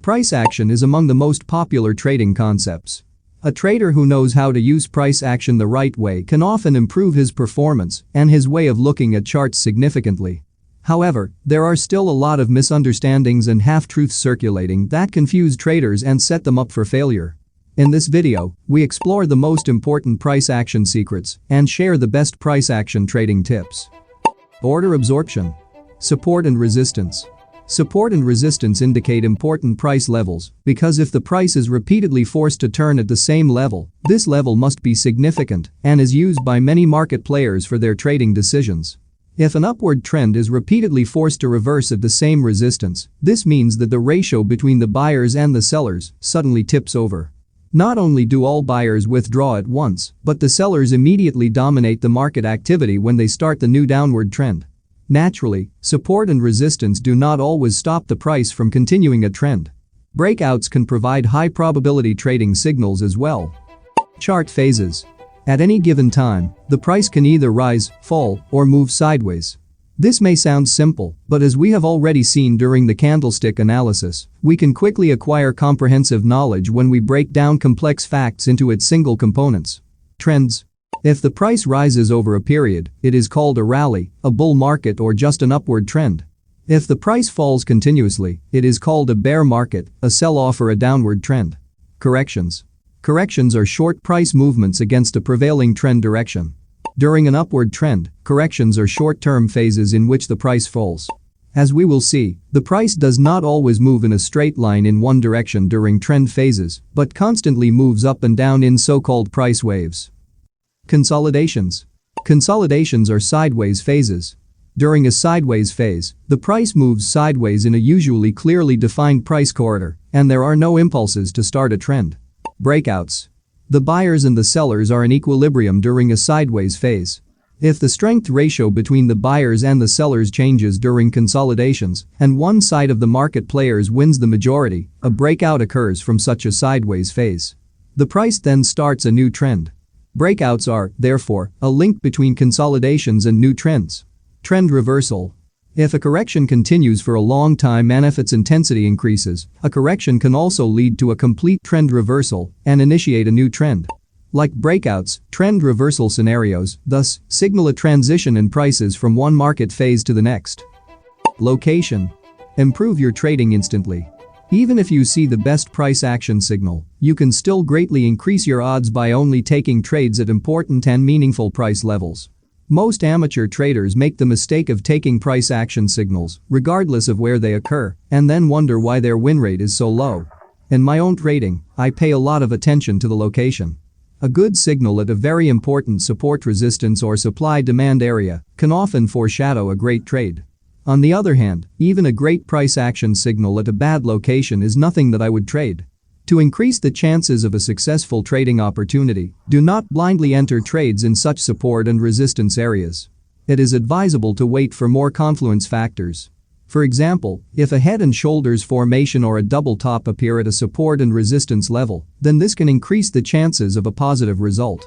Price action is among the most popular trading concepts. A trader who knows how to use price action the right way can often improve his performance and his way of looking at charts significantly. However, there are still a lot of misunderstandings and half-truths circulating that confuse traders and set them up for failure. In this video, we explore the most important price action secrets and share the best price action trading tips. Order absorption. Support and resistance. Support and resistance indicate important price levels because if the price is repeatedly forced to turn at the same level, this level must be significant and is used by many market players for their trading decisions. If an upward trend is repeatedly forced to reverse at the same resistance, this means that the ratio between the buyers and the sellers suddenly tips over. Not only do all buyers withdraw at once, but the sellers immediately dominate the market activity when they start the new downward trend. Naturally, support and resistance do not always stop the price from continuing a trend. Breakouts can provide high probability trading signals as well. Chart phases. At any given time, the price can either rise, fall, or move sideways. This may sound simple, but as we have already seen during the candlestick analysis, we can quickly acquire comprehensive knowledge when we break down complex facts into its single components. Trends. If the price rises over a period, it is called a rally, a bull market, or just an upward trend. If the price falls continuously, it is called a bear market, a sell-off, or a downward trend. Corrections. Corrections are short price movements against a prevailing trend direction. During an upward trend, corrections are short-term phases in which the price falls. As we will see, the price does not always move in a straight line in one direction during trend phases, but constantly moves up and down in so-called price waves. Consolidations. Consolidations are sideways phases. During a sideways phase, the price moves sideways in a usually clearly defined price corridor, and there are no impulses to start a trend. Breakouts. The buyers and the sellers are in equilibrium during a sideways phase. If the strength ratio between the buyers and the sellers changes during consolidations and one side of the market players wins the majority, a breakout occurs from such a sideways phase. The price then starts a new trend. Breakouts are, therefore, a link between consolidations and new trends. Trend reversal. If a correction continues for a long time and if its intensity increases, a correction can also lead to a complete trend reversal and initiate a new trend. Like breakouts, trend reversal scenarios, thus, signal a transition in prices from one market phase to the next. Location. Improve your trading instantly. Even if you see the best price action signal, you can still greatly increase your odds by only taking trades at important and meaningful price levels. Most amateur traders make the mistake of taking price action signals, regardless of where they occur, and then wonder why their win rate is so low. In my own trading, I pay a lot of attention to the location. A good signal at a very important support resistance or supply-demand area can often foreshadow a great trade. On the other hand, even a great price action signal at a bad location is nothing that I would trade. To increase the chances of a successful trading opportunity, do not blindly enter trades in such support and resistance areas. It is advisable to wait for more confluence factors. For example, if a head and shoulders formation or a double top appear at a support and resistance level, then this can increase the chances of a positive result.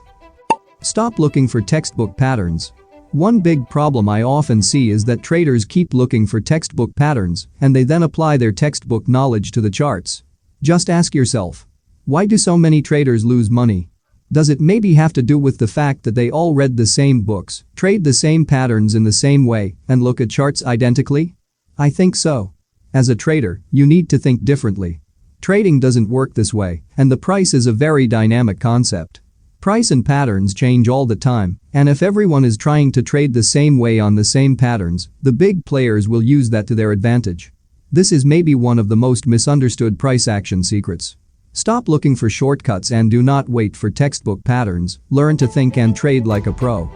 Stop looking for textbook patterns. One big problem I often see is that traders keep looking for textbook patterns and they then apply their textbook knowledge to the charts. Just ask yourself, why do so many traders lose money? Does it maybe have to do with the fact that they all read the same books, trade the same patterns in the same way, and look at charts identically? I think so. As a trader, you need to think differently. Trading doesn't work this way, and the price is a very dynamic concept. Price and patterns change all the time, and if everyone is trying to trade the same way on the same patterns, the big players will use that to their advantage. This is maybe one of the most misunderstood price action secrets. Stop looking for shortcuts and do not wait for textbook patterns, learn to think and trade like a pro.